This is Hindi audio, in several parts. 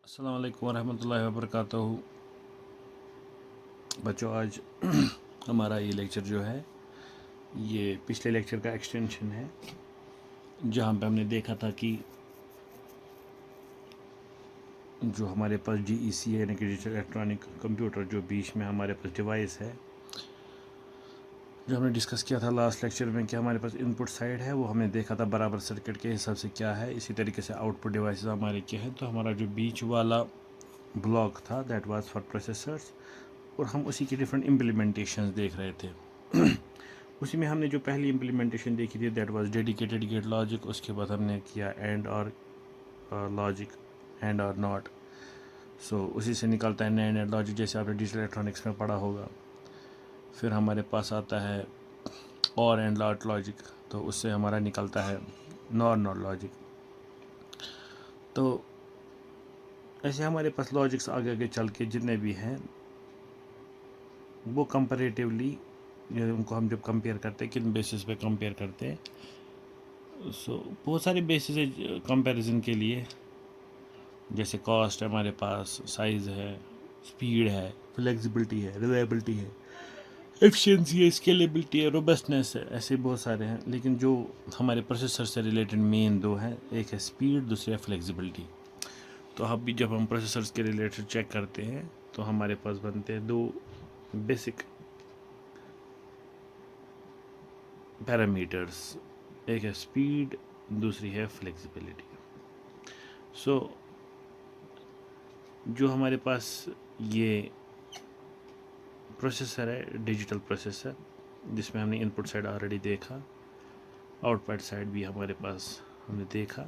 अस्सलाम वालेकुम रहमतुल्लाहि व बरकातहू। बच्चों, आज हमारा ये लेक्चर जो है ये पिछले लेक्चर का एक्सटेंशन है, जहाँ पे हमने देखा था कि जो हमारे पास DEC है यानी कि डिजिटल इलेक्ट्रॉनिक कंप्यूटर, जो बीच में हमारे पास डिवाइस है, जो हमने डिस्कस किया था लास्ट लेक्चर में कि हमारे पास इनपुट साइड है, वो हमने देखा था बराबर सर्किट के हिसाब से क्या है। इसी तरीके से आउटपुट डिवाइस हमारे क्या है। तो हमारा जो बीच वाला ब्लॉक था दैट वाज फॉर प्रोसेसर्स, और हम उसी की डिफरेंट इम्प्लीमेंटेशंस देख रहे थे। उसी में हमने जो पहली इम्प्लीमेंटेशन देखी थी that was dedicated gate logic. उसके बाद हमने किया एंड और लॉजिक, एंड और नॉट। सो उसी से निकलता है नैंड एंड लॉजिक, जैसे आपने डिजिटल इलेक्ट्रॉनिक्स में पढ़ा होगा। फिर हमारे पास आता है और एंड नॉट लॉजिक, तो उससे हमारा निकलता है नॉर नॉट लॉजिक। तो ऐसे हमारे पास लॉजिक्स आगे आगे चल के जितने भी हैं वो कंपैरेटिवली, उनको हम जब कंपेयर करते हैं, किन बेसिस पे कंपेयर करते हैं। बहुत सारे बेसिस है कंपैरिजन के लिए, जैसे कॉस्ट है हमारे पास, साइज़ है, स्पीड है, फ्लेक्सिबिलिटी है, रिलायबिलिटी है, एफिशिएंसी है, स्केलेबिलिटी है, रोबस्टनेस है। ऐसे बहुत सारे हैं, लेकिन जो हमारे प्रोसेसर से रिलेटेड मेन दो हैं, एक है स्पीड, दूसरी है फ्लेक्सिबिलिटी। तो अब भी जब हम प्रोसेसर्स के रिलेटेड चेक करते हैं तो हमारे पास बनते हैं दो बेसिक पैरामीटर्स, एक है स्पीड, दूसरी है फ्लेक्सिबिलिटी। सो जो हमारे पास ये प्रोसेसर है, डिजिटल प्रोसेसर, जिसमें हमने इनपुट साइड ऑलरेडी देखा, आउटपुट साइड भी हमारे पास हमने देखा,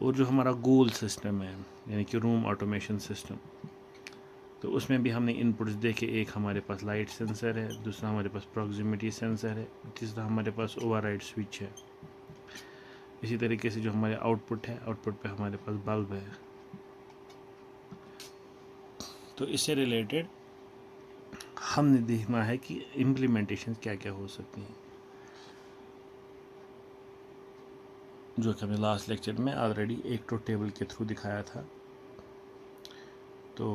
और जो हमारा गोल सिस्टम है यानी कि रूम ऑटोमेशन सिस्टम, तो उसमें भी हमने इनपुट्स देखे। एक हमारे पास लाइट सेंसर है, दूसरा हमारे पास प्रॉक्सिमिटी सेंसर है, तीसरा हमारे पास ओवरराइड स्विच है। इसी तरीके से जो हमारे आउटपुट है, आउटपुट पे हमारे पास बल्ब है। तो इससे रिलेटेड हमने देखना है कि इम्प्लीमेंटेशन क्या क्या हो सकती हैं, जो कि हमने लास्ट लेक्चर में ऑलरेडी एक तो टेबल के थ्रू दिखाया था। तो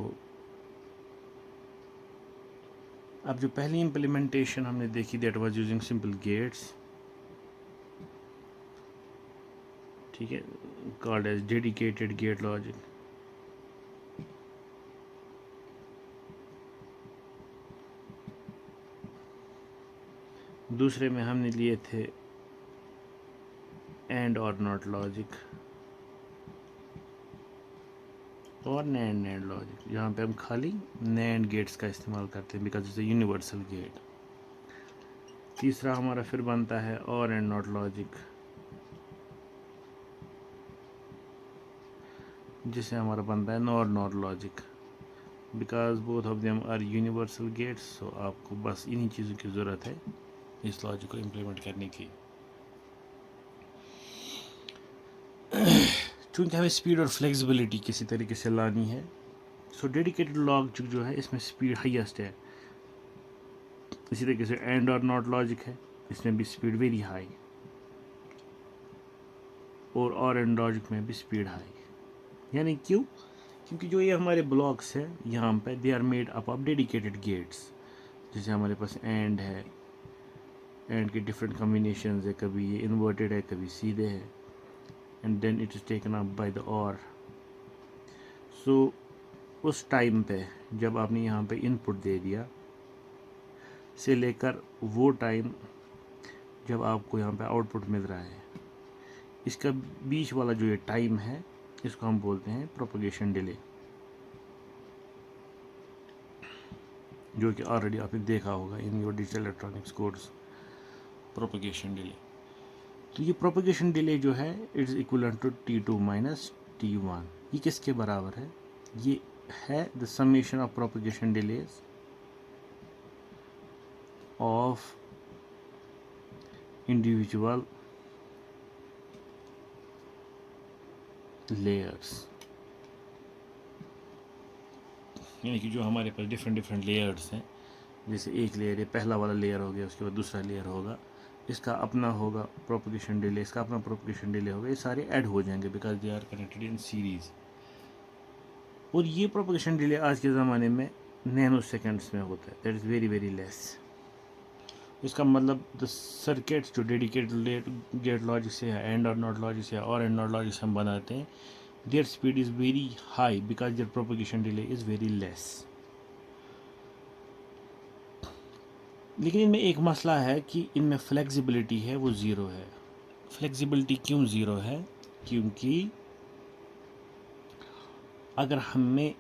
अब जो पहली इम्प्लीमेंटेशन हमने देखी that was using simple gates, ठीक है, called as dedicated gate logic. दूसरे में हमने लिए थे एंड और नॉट लॉजिक और नैंड नैंड लॉजिक, जहाँ पे हम खाली नैंड गेट्स का इस्तेमाल करते हैं because it's a universal gate. तीसरा हमारा फिर बनता है और एंड नॉट लॉजिक, जिससे हमारा बनता है NOR NOR logic, because both of them are universal gates. So आपको बस इन्हीं चीज़ों की ज़रूरत है इस लॉजिक को इम्प्लीमेंट करने की। चूँकि हमें स्पीड और फ्लेक्सिबिलिटी किसी तरीके से लानी है, सो डेडिकेटेड लॉजिक जो है इसमें स्पीड हाईएस्ट है। इसी तरीके से एंड और नॉट लॉजिक है, इसमें भी स्पीड वेरी हाई, और एंड लॉजिक में भी स्पीड हाई। यानी क्यों? क्योंकि जो ये हमारे ब्लॉक्स हैं यहाँ पे they are made up of dedicated gates. जैसे हमारे पास एंड है, एंड के डिफरेंट कॉम्बिनेशंस है, कभी ये इन्वर्टेड है, कभी सीधे है, and then it is taken up by the OR. So उस टाइम पे जब आपने यहाँ पे इनपुट दे दिया से लेकर वो टाइम जब आपको यहाँ पे आउटपुट मिल रहा है, इसका बीच वाला जो ये टाइम है इसको हम बोलते हैं प्रोपगेशन डिले, जो कि ऑलरेडी आपने देखा होगा in your digital electronics course, propagation delay. तो ये प्रोपगेशन डिले जो है it's equivalent to T2 minus T1। ये किसके बराबर है? ये है the summation of propagation delays of individual layers. यानी कि जो हमारे पास डिफरेंट डिफरेंट लेयर्स हैं, जैसे एक लेयर है, पहला वाला लेयर हो गया, उसके बाद दूसरा लेयर होगा, इसका अपना होगा प्रोपगेशन डिले, इसका अपना प्रोपगेशन डिले होगा, ये सारे ऐड हो जाएंगे because they are connected in series. और ये प्रोपगेशन डिले आज के ज़माने में नैनो सेकेंड्स में होता है, that is very very less. इसका मतलब द सर्किट्स जो डेडिकेटेड गेट लॉजिक से या एंड और नॉट लॉजिक से और एंड नॉट लॉजिक से हम बनाते हैं, their speed is very high because their propagation delay is very less. लेकिन इनमें एक मसला है कि इनमें फ्लेक्सिबिलिटी है वो ज़ीरो है। फ्लेक्सिबिलिटी क्यों ज़ीरो है? क्योंकि अगर हमें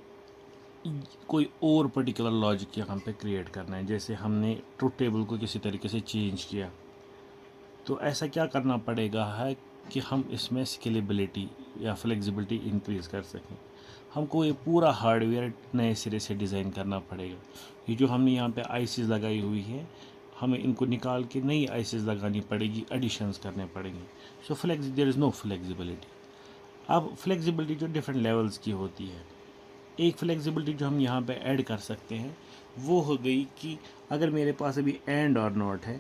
कोई और पर्टिकुलर लॉजिक यहाँ पे क्रिएट करना है, जैसे हमने ट्रुथ टेबल को किसी तरीके से चेंज किया, तो ऐसा क्या करना पड़ेगा है कि हम इसमें स्केलेबिलिटी या फ्लेक्सिबिलिटी इंक्रीज़ कर सकें। हमको ये पूरा हार्डवेयर नए सिरे से डिज़ाइन करना पड़ेगा। ये जो हमने यहाँ पे आईसीज़ लगाई हुई है, हमें इनको निकाल के नई आईसीज़ लगानी पड़ेगी, एडिशंस करने पड़ेंगे। So there is no flexibility. अब फ्लेक्सिबिलिटी जो डिफरेंट लेवल्स की होती है, एक फ्लेक्सिबिलिटी जो हम यहाँ पे ऐड कर सकते हैं वो हो गई कि अगर मेरे पास अभी एंड और नॉट है,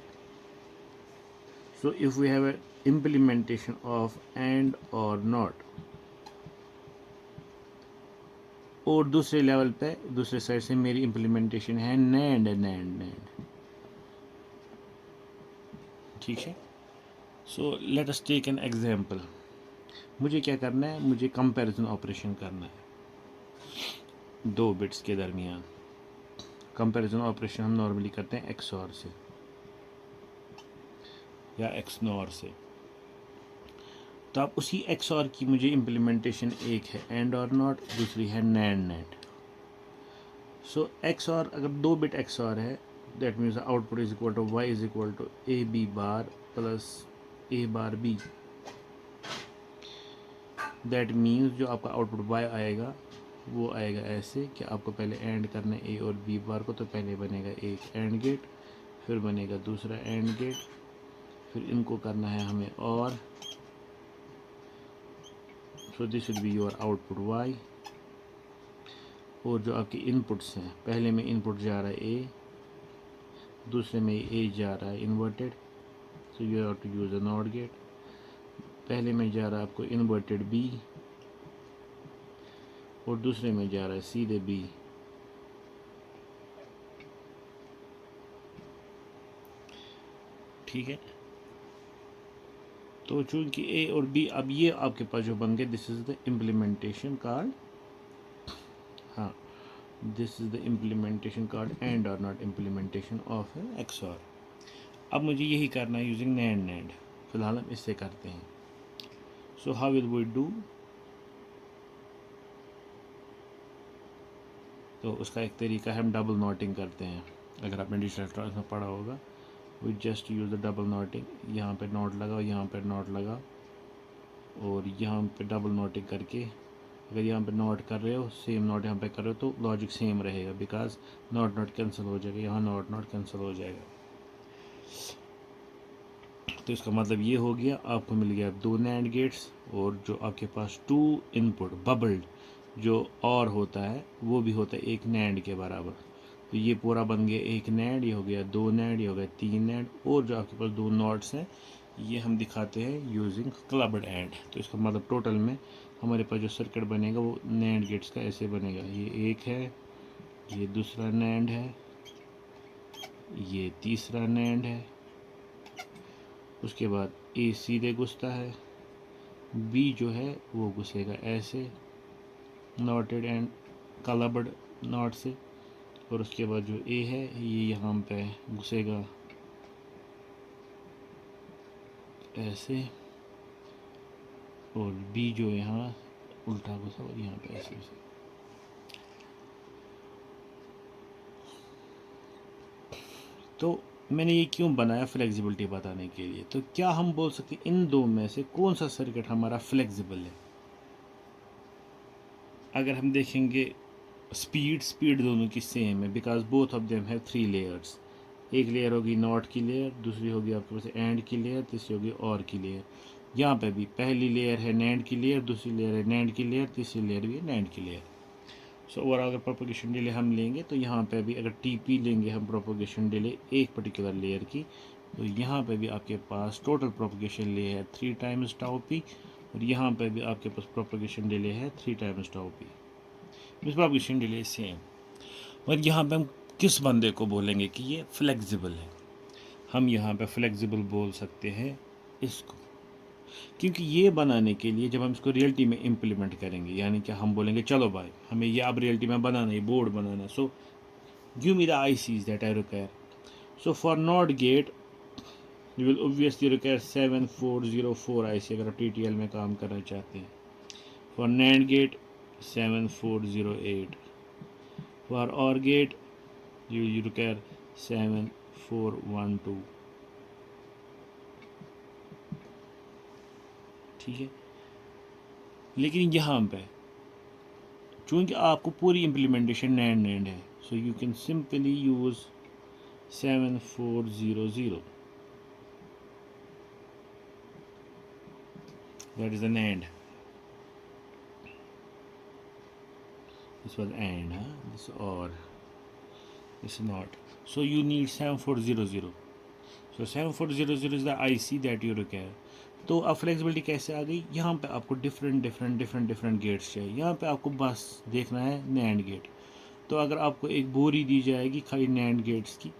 so if we have a implementation of AND और नॉट, और दूसरे लेवल पे दूसरे साइड से मेरी इम्प्लीमेंटेशन है नैंड नैंड नैंड, ठीक है। So let us take an example. मुझे क्या करना है? मुझे कंपैरिजन ऑपरेशन करना है दो बिट्स के दरमियान। कंपैरिजन ऑपरेशन हम नॉर्मली करते हैं एक्सऑर से या एक्सनॉर से। तो अब उसी एक्सऑर की मुझे इम्प्लीमेंटेशन एक है एंड और नॉट, दूसरी है नैंड नैंड। सो एक्सऑर अगर दो बिट एक्सऑर है, that means output is equal to Y is equal to A B bar plus A bar B. That means जो आपका आउटपुट वाई आएगा वो आएगा ऐसे कि आपको पहले एंड करना है ए और बी बार को, तो पहले बनेगा एक एंड गेट, फिर बनेगा दूसरा एंड गेट, फिर इनको करना है हमें और। So this will be your output Y. और जो आपके इनपुट्स हैं, पहले में इनपुट जा रहा है ए, दूसरे में ए जा रहा है inverted, so you have to use a NOT gate. पहले में जा रहा है आपको इन्वर्टेड बी और दूसरे में जा रहा है सीधे बी। ठीक है, तो चूंकि ए और बी अब ये आपके पास जो बन गए, this is the implementation card. हाँ, this is the implementation card and और नॉट इम्प्लीमेंटेशन ऑफ एक्सऑर। अब मुझे यही करना है यूजिंग नैंड नैंड। फिलहाल हम इससे करते हैं। So how will we do? तो उसका एक तरीका है, हम डबल नॉटिंग करते हैं। अगर आपने डिजिटल इलेक्ट्रॉनिक्स में पढ़ा होगा, we just use the double NOTing. यहाँ पे नॉट लगा, यहाँ पे नॉट लगा, और यहाँ पे डबल नॉटिंग करके अगर यहाँ पे नॉट कर रहे हो, सेम नॉट यहाँ पे कर रहे हो, तो लॉजिक सेम रहेगा बिकॉज नॉट नॉट कैंसिल हो जाएगा, यहाँ नॉट नॉट कैंसिल हो जाएगा। तो इसका मतलब ये हो गया, आपको मिल गया दो नैंड गेट्स, और जो आपके पास टू इनपुट बबल्ड जो और होता है वो भी होता है एक नैंड के बराबर। तो ये पूरा बन गया एक नैंड, ये हो गया दो नैंड, ये हो गया तीन नैंड, और जो आपके पास दो नॉट्स हैं ये हम दिखाते हैं यूजिंग क्लब्ड एंड। तो इसका मतलब टोटल में हमारे पास जो सर्किट बनेगा वो नैंड गेट्स का ऐसे बनेगा। ये एक है, ये दूसरा नैंड है, ये तीसरा नैंड है, उसके बाद ए सीधे घुसता है, बी जो है वो घुसेगा ऐसे नॉटेड एंड क्लब्ड नॉट से, और उसके बाद जो ए है ये यहाँ पे घुसेगा ऐसे, और बी जो यहाँ उल्टा घुसा और यहाँ पे ऐसे घुसेगा। तो मैंने ये क्यों बनाया? फ्लेक्सिबिलिटी बताने के लिए। तो क्या हम बोल सकते हैं इन दो में से कौन सा सर्किट हमारा फ्लेक्सिबल है? अगर हम देखेंगे स्पीड दोनों की सेम है because both of them have three layers. एक लेयर होगी नॉट की लेयर, दूसरी होगी आपके पास एंड की लेयर, तीसरी होगी और की लेयर। यहाँ पे भी पहली लेयर है नैंड की लेयर, दूसरी लेयर है नैंड की लेयर, तीसरी लेयर भी है नैंड की लेयर। सो ओवरऑल अगर प्रोपोगेशन डिले हम लेंगे तो यहाँ पे भी अगर टीपी लेंगे हम प्रोपोगेशन डिले एक पर्टिकुलर लेयर की, तो यहाँ पे भी आपके पास टोटल प्रोपोगेशन डिले है 3 टाइम्स टाउ पी, और यहाँ पे भी आपके पास प्रोपोगेशन डिले है 3 टाइम्स टाउ पी। इस प्रोपगेशन डिले सेम, मगर यहाँ पे हम किस बंदे को बोलेंगे कि ये फ्लेक्सिबल है? हम यहाँ पे फ्लेक्सिबल बोल सकते हैं इसको, क्योंकि ये बनाने के लिए जब हम इसको रियलिटी में इम्प्लीमेंट करेंगे, यानी कि हम बोलेंगे चलो भाई हमें ये अब रियलिटी में बनाना है, board banana, so give me the ICs that I require. So for not get you will obviously require 7404 IC अगर आप TTL में काम करना चाहते हैं. For NAND gate 7408. For OR gate you require 7412. ठीक है, लेकिन यहाँ पे चूँकि आपको पूरी इम्प्लीमेंटेशन NAND है, so you can simply use 7400. that is the NAND. This was AND, huh? This OR, this is not. So you need 7400. So 7400 is the IC that you require. तो अब फ्लेक्सिबिलिटी कैसे आ गई? यहाँ पे आपको डिफरेंट गेट्स चाहिए. यहाँ पे आपको बस देखना है NAND गेट. तो अगर आपको एक बोरी दी जाएगी खाली NANड गेट्स की,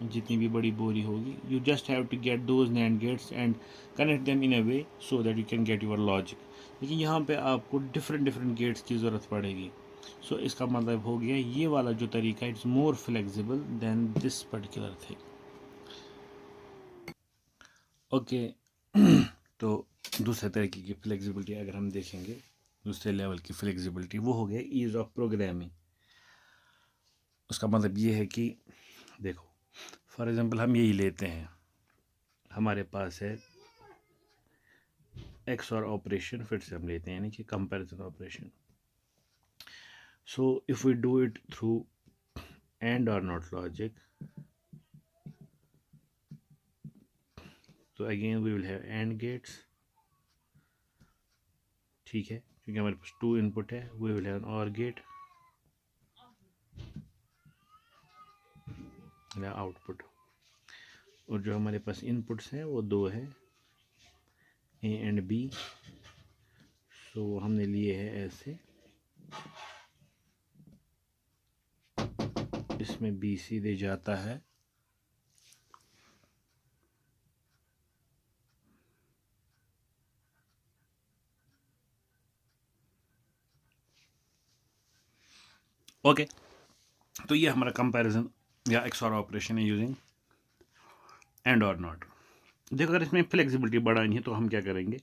जितनी भी बड़ी बोरी होगी, you just have to get those NAND gates and connect them in a way so that you can get your logic. लेकिन यहाँ पे आपको डिफरेंट गेट्स की ज़रूरत पड़ेगी. सो इसका मतलब हो गया ये वाला जो तरीका है, it's more flexible than this particular thing. Okay, तो दूसरे तरीके की फ्लेक्सिबिलिटी अगर हम देखेंगे, दूसरे लेवल की फ्लेक्सिबिलिटी, वो हो गया ईज़ ऑफ प्रोग्रामिंग. उसका मतलब ये है कि देखो, फॉर एग्ज़ाम्पल हम यही लेते हैं, हमारे पास है एक्स और ऑपरेशन, फिर से हम लेते हैं यानी कि comparison operation. So if we do it through AND और नॉट लॉजिक, तो again we will have AND gates. ठीक है, क्योंकि हमारे पास 2 इनपुट है. We will have an OR gate या आउटपुट, और जो हमारे पास इनपुट्स हैं वो 2 है, A एंड B. सो हमने लिए हैं ऐसे, इसमें B सीधे जाता है ओके. तो ये हमारा कंपैरिजन या एक्सऑर ऑपरेशन है यूजिंग एंड और नॉट. देखो, अगर इसमें फ्लेक्सिबिलिटी बढ़ानी है तो हम क्या करेंगे?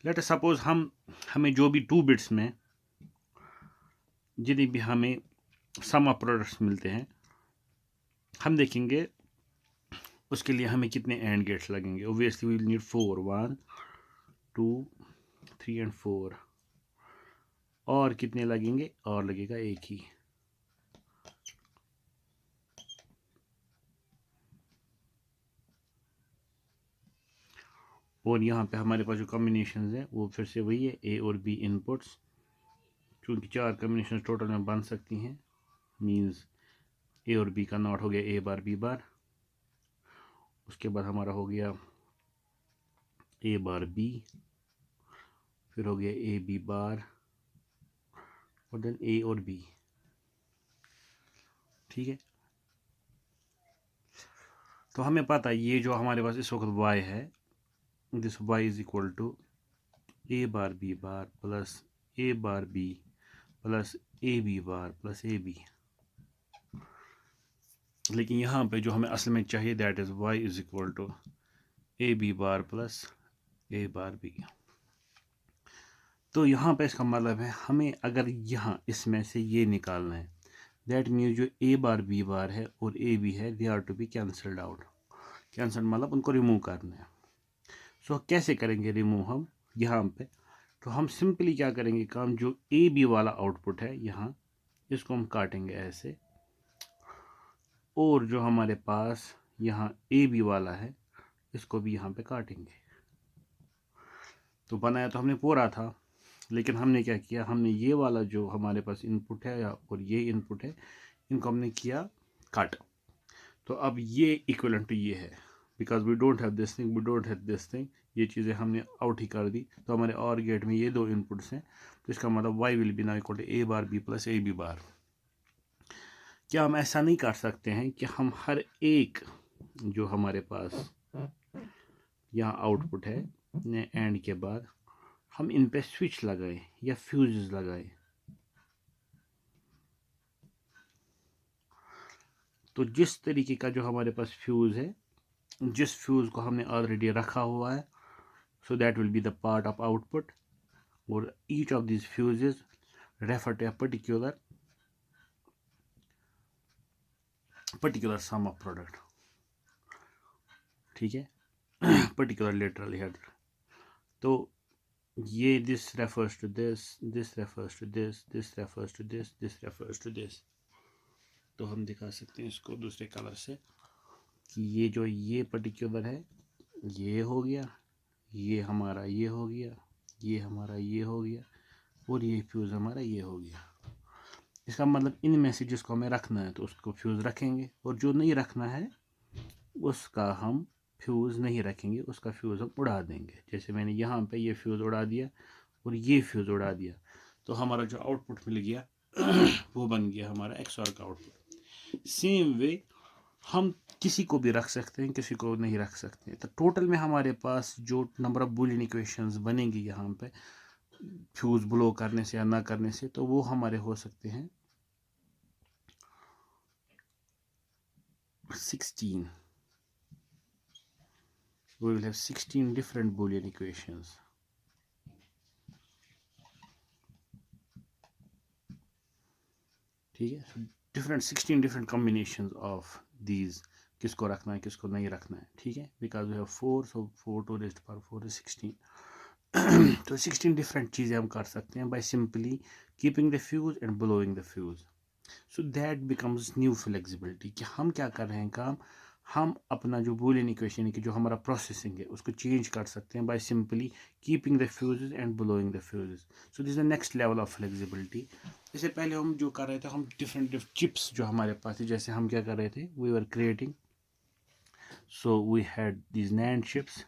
लेट सपोज हमें जो भी 2 बिट्स में जितनी भी हमें सम ऑफ प्रोडक्ट्स मिलते हैं, हम देखेंगे उसके लिए हमें कितने एंड गेट्स लगेंगे. Obviously we will need 4, 1 2 3 and 4. और कितने लगेंगे? और लगेगा एक ही. और यहाँ पे हमारे पास जो कॉम्बिनेशन है वो फिर से वही है, A और B इनपुट्स. चूँकि 4 कॉम्बिनेशन टोटल में बन सकती हैं, मींस A और B का नॉट हो गया A बार B बार. उसके बाद हमारा हो गया A बार B, फिर हो गया A B बार, और देन A और B. ठीक है, तो हमें पता है ये जो हमारे पास इस वक्त y है, this y is equal to A bar B bar plus A bar B plus AB bar plus AB. लेकिन यहाँ पे जो हमें असल में चाहिए, that is y is equal to AB bar plus A bar B. तो यहाँ पे इसका मतलब है हमें अगर यहाँ इसमें से ये निकालना है, दैट मीन्स जो A बार B बार है और AB है, they are to be cancelled out. Cancel मतलब उनको रिमूव करना है. सो कैसे करेंगे रिमूव हम यहाँ पे? तो हम सिंपली क्या करेंगे काम, जो AB वाला आउटपुट है यहाँ, इसको हम काटेंगे ऐसे, और जो हमारे पास यहाँ AB वाला है इसको भी यहाँ पे काटेंगे. तो बनाया तो हमने पूरा था, लेकिन हमने क्या किया, हमने ये वाला जो हमारे पास इनपुट है और ये इनपुट है, इनको हमने किया कट. तो अब ये इक्वलेंट टू ये है, because we don't have this thing, we don't have this thing, ये चीज़ें हमने आउट ही कर दी. तो हमारे और गेट में ये 2 इनपुट्स हैं, तो इसका मतलब y will be now equal to a bar b plus ab bar. क्या हम ऐसा नहीं कर सकते हैं कि हम हर एक जो हमारे पास यहाँ आउटपुट है एंड के बाद हम इन पे स्विच लगाए या फ्यूजेस लगाए? तो जिस तरीके का जो हमारे पास फ्यूज है, जिस फ्यूज को हमने ऑलरेडी रखा हुआ है, so that will be the part of output, और each of this fuses refer to a particular sum of product. ठीक है, पर्टिकुलर लेटरल हेड। तो ये this refers to this, this refers to this, this refers to this, this refers to this. तो हम दिखा सकते हैं इसको दूसरे कलर से कि ये जो ये पर्टिकुलर है ये हो गया, ये हमारा ये हो गया, ये हमारा ये हो गया, और ये फ्यूज़ हमारा ये हो गया। इसका मतलब इनमें से जिसको हमें रखना है तो उसको फ्यूज़ रखेंगे, और जो नहीं रखना है उसका हम फ्यूज़ नहीं रखेंगे, उसका फ्यूज़ हम उड़ा देंगे। जैसे मैंने यहाँ पे ये फ्यूज़ उड़ा दिया और ये फ्यूज़ उड़ा दिया, तो हमारा जो आउटपुट मिल गया वो बन गया हमारा एक्सऑर का आउटपुट। सेम वे हम किसी को भी रख सकते हैं, किसी को नहीं रख सकते हैं। तो टोटल में हमारे पास जो नंबर ऑफ बूलियन इक्वेशंस बनेंगी यहाँ पे फ्यूज ब्लो करने से या ना करने से, तो वो हमारे हो सकते हैं 16। We will have 16 different Boolean equations. ठीक है, different 16 different combinations of these, किसको रखना है किसको नहीं रखना है। ठीक है, because we have 4, so 4 to raised power 4 is 16। तो 16 डिफरेंट चीज़ें हम कर सकते हैं by simply keeping the fuse and blowing the fuse. So that becomes new flexibility कि हम क्या कर रहे हैं काम, हम अपना जो बूलियन इक्वेशन की जो हमारा प्रोसेसिंग है उसको चेंज कर सकते हैं by simply keeping the fuses and blowing the fuses. So this is the next level of flexibility. इससे पहले हम जो कर रहे थे, हम डिफरेंट चिप्स जो हमारे पास थे, जैसे हम क्या कर रहे थे, we were creating, so we had these NAND chips.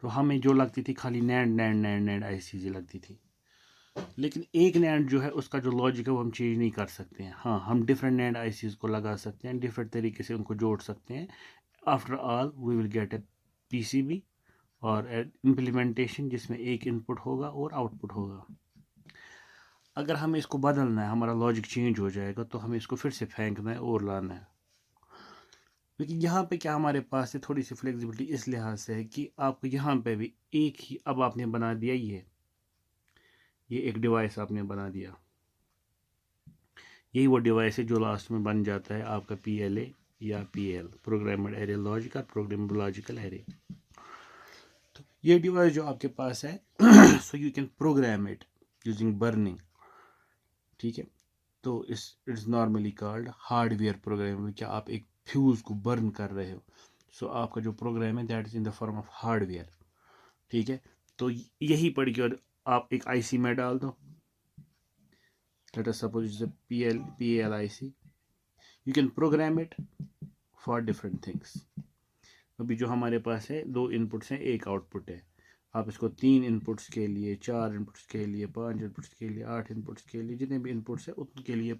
तो हमें जो लगती थी खाली नैंड नैंड नैंड नैंड ऐसी चीज़ें लगती थी, लेकिन एक नैंड जो है उसका जो लॉजिक है वो हम चेंज नहीं कर सकते हैं। हाँ, हम डिफरेंट नैंड आईसीज को लगा सकते हैं, डिफरेंट तरीके से उनको जोड़ सकते हैं। After all we will get a PCB और इम्प्लीमेंटेशन जिसमें एक इनपुट होगा और आउटपुट होगा। अगर हमें इसको बदलना है, हमारा लॉजिक चेंज हो जाएगा, तो हमें इसको फिर से फेंकना है और लाना है। लेकिन यहाँ पे क्या हमारे पास है थोड़ी सी फ्लेक्सिबिलिटी इस लिहाज से है कि आपको यहाँ पे भी एक ही, अब आपने बना दिया ये एक डिवाइस आपने बना दिया, यही वो डिवाइस है जो लास्ट में बन जाता है आपका PLA या PL, प्रोग्रामेड एरे लॉजिक और प्रोग्रामेबल लॉजिकल एरे। तो ये डिवाइस जो आपके पास है so you can program it using burning. ठीक है, तो it's normally called hardware program. क्या आप एक फ्यूज को बर्न कर रहे हो, सो आपका जो प्रोग्राम है that is in the form of hardware. ठीक है, तो यही पढ़ के आप एक IC में डाल दो, let us suppose it's a PLIC, you can program it for different things। अभी जो हमारे पास है 2 इनपुट्स हैं, एक आउटपुट है, आप इसको 3 इनपुट्स के लिए, 4 इनपुट्स के लिए, 5 इनपुट्स के लिए, 8 इनपुट्स के लिए, जितने भी इनपुट्स है उनके लिए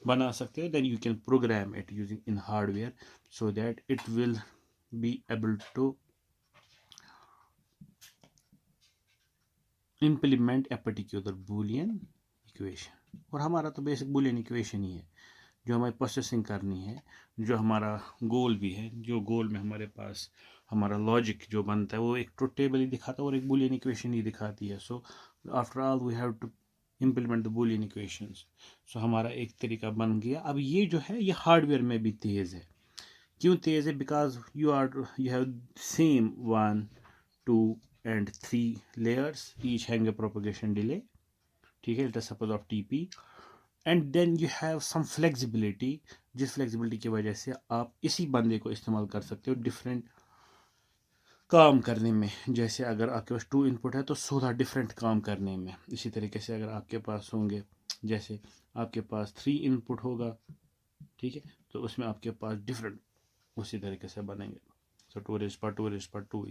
बना सकते हो। Then you can program it using in hardware so that it will be able to implement a particular Boolean equation. और हमारा तो बेसिक बूलियन इक्वेशन ही है जो हमें प्रोसेसिंग करनी है, जो हमारा गोल भी है, जो गोल में हमारे पास हमारा लॉजिक जो बनता है वो एक ट्रुथ टेबल ही दिखाता है और एक बूलियन इक्वेशन ही दिखाती है। So after all we have to implement the Boolean equations. So हमारा एक तरीका बन गया। अब ये जो है ये हार्डवेयर में भी तेज़ है। क्यों तेज़ है? Because you have same 1 2 and 3 layers, each having a propagation delay। ठीक है, let us suppose of TP, and then you have some flexibility, जिस फ्लेक्सिबिलिटी की वजह से आप इसी बंदे को इस्तेमाल कर सकते हो डिफरेंट काम करने में। जैसे अगर आपके पास 2 इनपुट है तो 16 डिफरेंट काम करने में। इसी तरीके से अगर आपके पास होंगे, जैसे आपके पास 3 इनपुट होगा, ठीक है, तो उसमें आपके पास डिफरेंट उसी तरीके से बनेंगे। सो 2 raised to power 2 raised to power 2,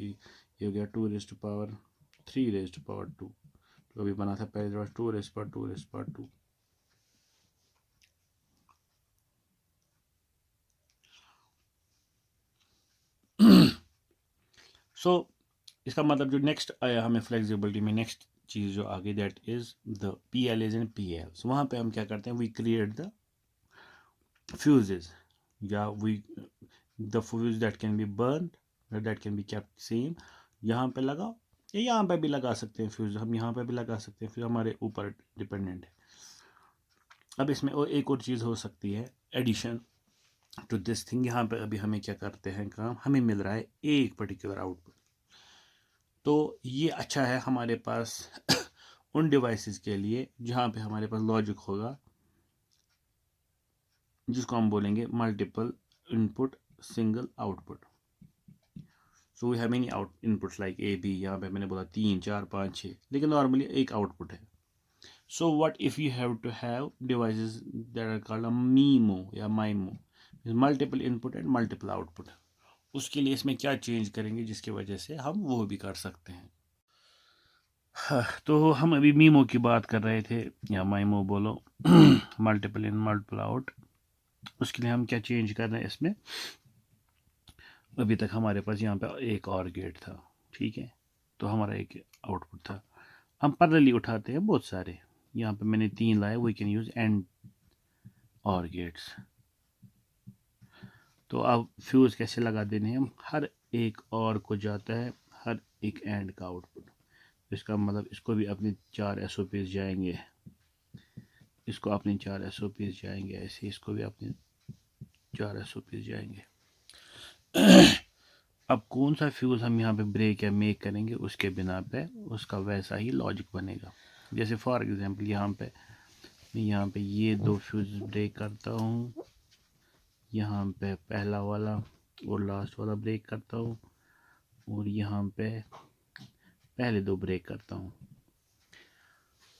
ये हो गया 2 raised to power 3 raised to power 2, तो अभी बना था पहले दफा 2 2 सो इसका मतलब जो नेक्स्ट आया हमें फ्लेक्सिबिलिटी में, नेक्स्ट चीज़ जो आगे, that is the P L as and P L. वहाँ पे हम क्या करते हैं, वी क्रिएट द फ्यूजेज, या we the fuse that can be burn, that can be kept same. यहाँ पे लगाओ या यहाँ पे भी लगा सकते हैं फ्यूज, हम यहाँ पे भी लगा सकते हैं, फिर हमारे ऊपर डिपेंडेंट है। अब इसमें और एक और चीज़ हो सकती है एडिशन टू दिस थिंग। यहाँ पे अभी हमें क्या करते हैं काम, हमें मिल रहा है एक पर्टिकुलर आउटपुट, तो ये अच्छा है हमारे पास उन डिवाइसेस के लिए जहाँ पे हमारे पास लॉजिक होगा, जिसको हम बोलेंगे multiple input single output. So we have many out inputs like A B, यहाँ पे मैंने बोला 3 4 5 6, लेकिन नॉर्मली एक आउटपुट है। So what if you have to have devices that are called MIMO या MIMO, multiple input and multiple output. उसके लिए इसमें क्या चेंज करेंगे जिसकी वजह से हम वो भी कर सकते हैं। हाँ, तो हम अभी मीमो की बात कर रहे थे, या माइमो बोलो, मल्टीपल इन मल्टीपल आउट। उसके लिए हम क्या चेंज कर रहे हैं इसमें, अभी तक हमारे पास यहाँ पे एक और गेट था, ठीक है, तो हमारा एक आउटपुट था। हम पैरेलली उठाते हैं बहुत सारे, यहाँ पे मैंने 3 लाए, वी कैन यूज एंड और गेट्स। तो अब फ्यूज़ कैसे लगा देने हैं हम, हर एक और को जाता है हर एक एंड का आउटपुट। इसका मतलब इसको भी अपने 4 SOPs जाएंगे, इसको अपने 4 SOPs जाएंगे, ऐसे इसको भी अपने 4 SOPs जाएंगे। अब कौन सा फ्यूज़ हम यहाँ पे ब्रेक या मेक करेंगे, उसके बिना पे उसका वैसा ही लॉजिक बनेगा। जैसे फॉर एग्जांपल यहाँ पे ये 2 फ्यूज़ ब्रेक करता हूँ, यहाँ पे पहला वाला और लास्ट वाला ब्रेक करता हूँ, और यहाँ पे पहले 2 ब्रेक करता हूँ।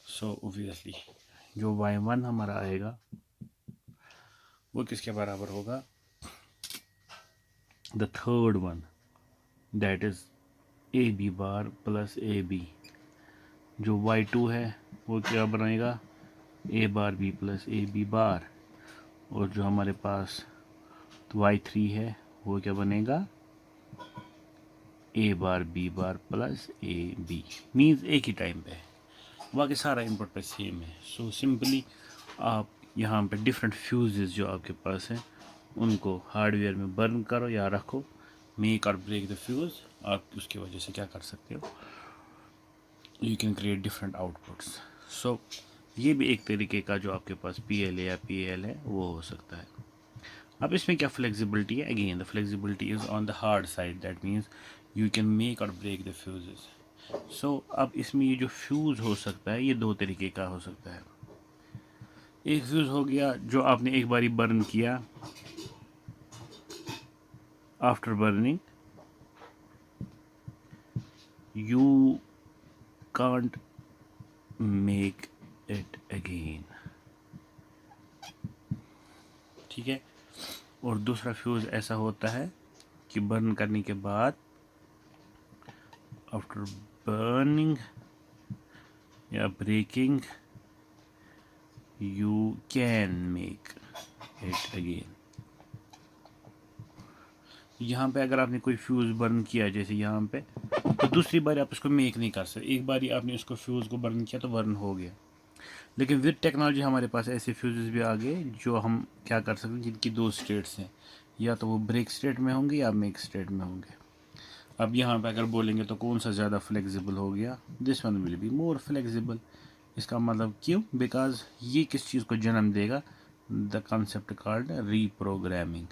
सो ऑब्वियसली जो y1 हमारा आएगा वो किसके बराबर होगा, the third one, that is A B bar plus A B. जो y2 है वो क्या बनेगा, A bar B plus A B bar. और जो हमारे पास y3 है वो क्या बनेगा, A bar B bar plus A B. Means एक ही टाइम पे है, बाकी सारा इनपुट पे सेम है। सो सिंपली आप यहाँ पे डिफरेंट फ्यूजेस जो आपके पास हैं उनको हार्डवेयर में बर्न करो या रखो, मेक और ब्रेक द फ्यूज़। आप उसकी वजह से क्या कर सकते हो, you can create different outputs. So ये भी एक तरीके का जो आपके पास PLA या PAL है वो हो सकता है। अब इसमें क्या फ्लेक्सिबिलिटी है, again the flexibility is on the hard side, that means you can make और ब्रेक द फ्यूजेस। सो अब इसमें ये जो फ्यूज़ हो सकता है ये 2 तरीके का हो सकता है। एक फ्यूज़ हो गया जो आपने एक बारी बर्न किया, after burning you can't make it again, ठीक है। और दूसरा फ्यूज़ ऐसा होता है कि बर्न करने के बाद, आफ्टर बर्निंग या breaking, you can make it again. यहाँ पे अगर आपने कोई फ्यूज़ बर्न किया जैसे यहाँ पे, तो दूसरी बार आप इसको मेक नहीं कर सकते। एक बार आपने इसको फ्यूज़ को बर्न किया तो बर्न हो गया, लेकिन विद टेक्नोलॉजी हमारे पास ऐसे फ्यूज़ेस भी आ गए जो हम क्या कर सकते हैं, जिनकी 2 स्टेट्स हैं, या तो वो ब्रेक स्टेट में होंगे या मेक स्टेट में होंगे। अब यहाँ पे अगर बोलेंगे तो कौन सा ज़्यादा फ्लेक्सिबल हो गया, this one will be more flexible. इसका मतलब क्यों, बिकॉज ये किस चीज़ को जन्म देगा, the concept called reprogramming.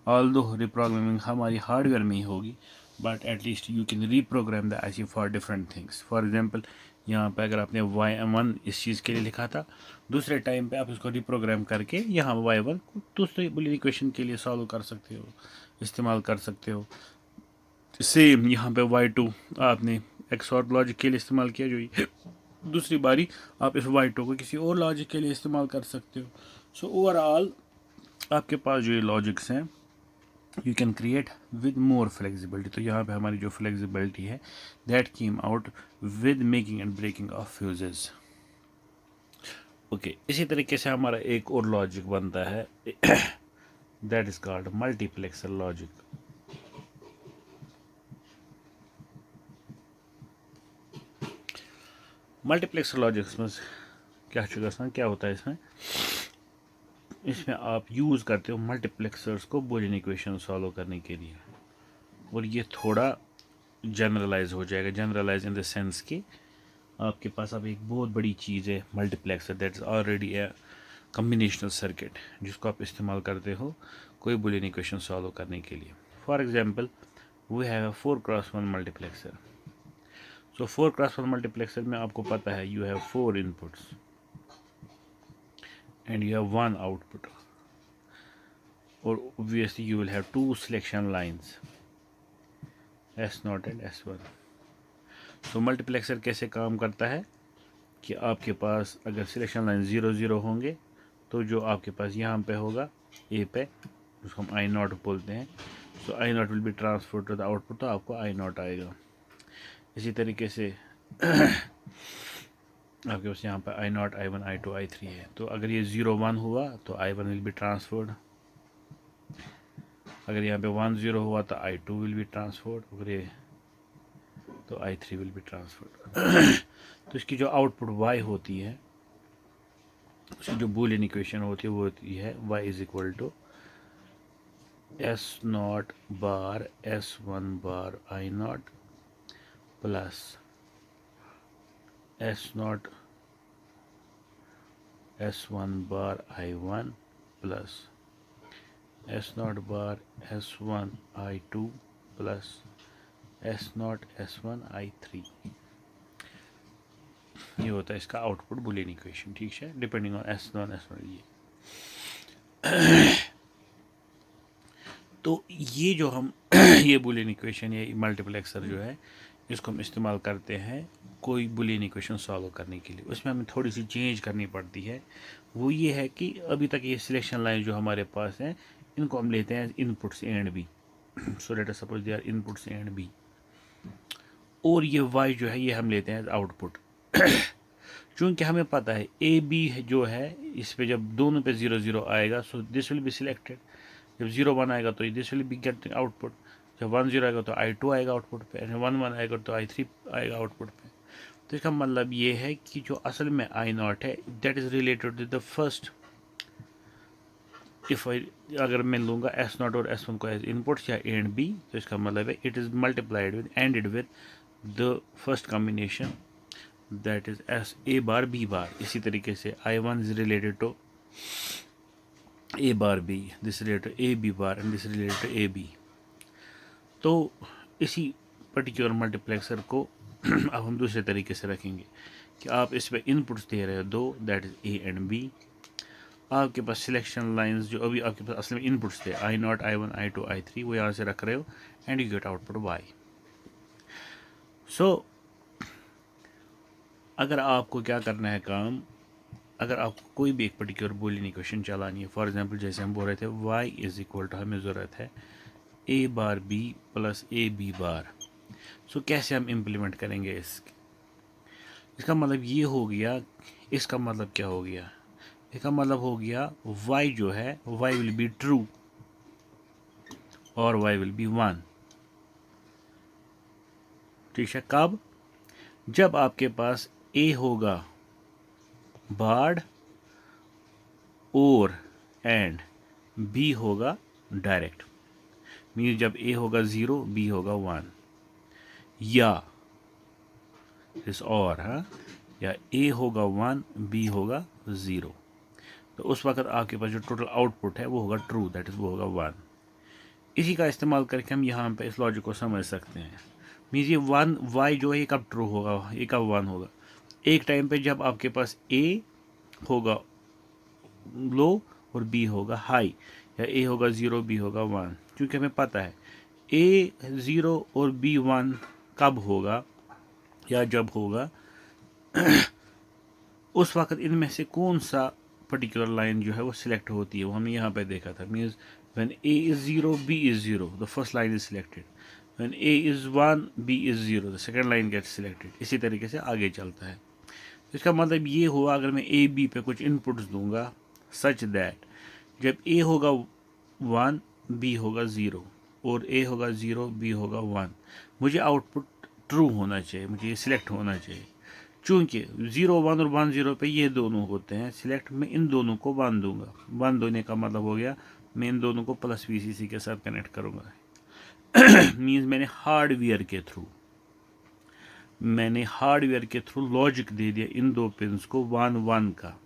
Although reprogramming हमारी हार्डवेयर में ही होगी, but at least you can reprogram the IC for different things. For example यहाँ पे अगर आपने y1 इस चीज़ के लिए लिखा था, दूसरे टाइम पे आप इसको रिप्रोग्राम करके यहाँ y1 को दूसरे बुलियन इक्वेशन के लिए सॉल्व कर सकते हो, इस्तेमाल कर सकते हो। सेम यहाँ पे y2 आपने XOR लॉजिक के लिए इस्तेमाल किया, जो दूसरी बारी आप इस y2 को किसी और लॉजिक के लिए इस्तेमाल कर सकते हो। सो ओवरऑल आपके पास जो ये लॉजिक्स हैं you can create with more flexibility. तो यहाँ पे हमारी जो फ्लेक्सिबिलिटी है that came out with making and breaking of fuses. Okay, इसी तरीके से हमारा एक और लॉजिक बनता है that is called multiplexer logic. Multiplexer logics में क्या होता है इसमें इसमें आप यूज़ करते हो मल्टीप्लेक्सर्स को बूलियन इक्वेशन सॉल्व करने के लिए, और ये थोड़ा जनरलाइज हो जाएगा। जनरलाइज इन द सेंस कि आपके पास अब एक बहुत बड़ी चीज़ है multiplexer, that is already A combinational circuit जिसको आप इस्तेमाल करते हो कोई बूलियन इक्वेशन सॉल्व करने के लिए। For example we have a 4x1 multiplexer. So 4x1 multiplexer में आपको पता है you have 4 inputs and you have one output, or obviously you will have 2 selection lines S0 and S1। तो मल्टीप्लेक्सर कैसे काम करता है कि आपके पास अगर सिलेक्शन लाइन 0 0 होंगे तो जो आपके पास यहाँ पे होगा ए पे, उसको हम I0 बोलते हैं, so I0 will be transfer to the output, तो आपको I0 आएगा। इसी तरीके से आपके पास यहाँ पर I0 I1 I2 I3 है, तो अगर ये 0 1 हुआ तो I1 विल बी ट्रांसफर्ड, अगर यहाँ पे 1 0 हुआ तो I2 विल बी ट्रांसफर्ड, अगर ये तो I3 विल बी ट्रांसफर्ड। तो इसकी जो आउटपुट Y होती है, उसकी जो बूलियन इक्वेशन होती है वो होती है Y is equal to S0 bar S1 bar I0 plus S0 S1 bar I1 plus S0 bar S1 I2 plus S0 S1 I3। ये होता है इसका आउटपुट बूलियन इक्वेशन, ठीक है, डिपेंडिंग ऑन S0 S1 ये। तो ये जो हम ये बूलियन इक्वेशन, ये मल्टीप्लेक्सर जो है इसको हम इस्तेमाल करते हैं कोई बूलियन इक्वेशन सॉल्व करने के लिए। उसमें हमें थोड़ी सी चेंज करनी पड़ती है, वो ये है कि अभी तक ये सिलेक्शन लाइन जो हमारे पास है इनको हम लेते हैं inputs A and B. So let us suppose they are inputs A and B, और ये वाई जो है ये हम लेते हैं आउटपुट। चूँकि हमें पता है ए बी जो है इस पे जब दोनों पे 0 0 आएगा so this will be selected, जब 0 1 आएगा तो this will be get output, जब 1 0 आएगा तो I2 आएगा आउटपुट पे, 1 1 आएगा तो I3 आएगा आउटपुट पे। तो इसका मतलब ये है कि जो असल में I0 है that is related to the first, if I अगर मैं लूँगा S0 और S1 को एज इनपुट्स या ए एंड बी, तो इसका मतलब है it is multiplied with ANDed with the first combination that is S A bar B bar. इसी तरीके से I1 is related to A bar B, this related to A B bar and this related to A B. तो इसी पर्टिकुलर मल्टीप्लेक्सर को अब हम दूसरे तरीके से रखेंगे कि आप इस पर इनपुट्स दे रहे हो दो, that is A and B. आपके पास सिलेक्शन लाइंस जो अभी आपके पास असल में इनपुट्स थे I0 I1 I2 I3 वो यहाँ से रख रहे हो and you get output Y। सो अगर आपको क्या करना है काम, अगर आपको कोई भी एक पर्टिकुलर बूलियन इक्वेशन चलानी है, फॉर एग्जांपल जैसे हम बोल रहे थे Y इज इक्वल टू हमें ज़रूरत है A bar B plus A B bar. So कैसे हम इम्प्लीमेंट करेंगे इसका मतलब ये हो गया, इसका मतलब क्या हो गया, इसका मतलब हो गया y जो है y विल बी ट्रू और y विल बी 1, ठीक है। कब? जब आपके पास a होगा बार्ड और एंड b होगा डायरेक्ट, मीन जब a होगा 0 b होगा 1, या इस और या a होगा 1 b होगा 0, तो उस वक्त आपके पास जो टोटल आउटपुट है वो होगा ट्रू, दैट इज़ वो होगा 1। इसी का इस्तेमाल करके हम यहाँ पे इस लॉजिक को समझ सकते हैं। मीन्स ये 1 y जो है ये कब ट्रू होगा, ये कब 1 होगा, एक टाइम पे जब आपके पास a होगा लो और b होगा हाई, या a होगा 0 b होगा 1। क्योंकि हमें पता है a 0 और b 1 कब होगा या जब होगा उस वक्त इनमें से कौन सा पर्टिकुलर लाइन जो है वो सिलेक्ट होती है, वो हमने यहाँ पे देखा था। Means when A is 0, B is 0, the first line is selected. When A is 1, B is 0, the second line gets selected. इसी तरीके से आगे चलता है. इसका मतलब ये हुआ अगर मैं A B पे कुछ इनपुट्स दूंगा सच दैट जब A होगा 1, B होगा 0 और A होगा 0, B होगा 1, मुझे आउटपुट ट्रू होना चाहिए, मुझे ये सिलेक्ट होना चाहिए. चूँकि 0 1 और 1 0 पे ये दोनों होते हैं सिलेक्ट, मैं इन दोनों को 1 दूंगा. 1 देने का मतलब हो गया मैं इन दोनों को प्लस VCC के साथ कनेक्ट करूँगा. मीन्स मैंने हार्डवेयर के थ्रू लॉजिक दे दिया इन दो पिन्स को 1 1 का,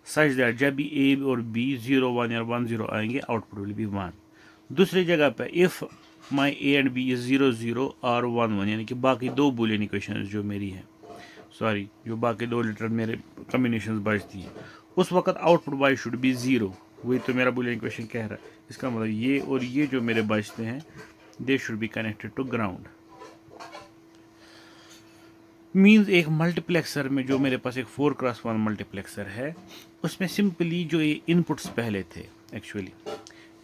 सच दैट जब भी ए और बी 0 1 या 1 0 आएंगे आउटपुट विल बी 1. दूसरी जगह पे if my A and B is 0 0 और 1 1, यानी कि बाकी दो बूलियन इक्वेशन जो मेरी हैं, सॉरी जो बाकी दो लेटर मेरे कम्बिनेशन बचती हैं, उस वक्त आउटपुट वाई शुड बी 0. वही तो मेरा बूलियन इक्वेशन कह रहा है. इसका मतलब ये और ये जो मेरे बचते हैं they should be connected to ground. Means एक मल्टीप्लेक्सर में जो मेरे पास एक 4x1 मल्टीप्लेक्सर है उसमें सिंपली जो ये इनपुट्स पहले थे एक्चुअली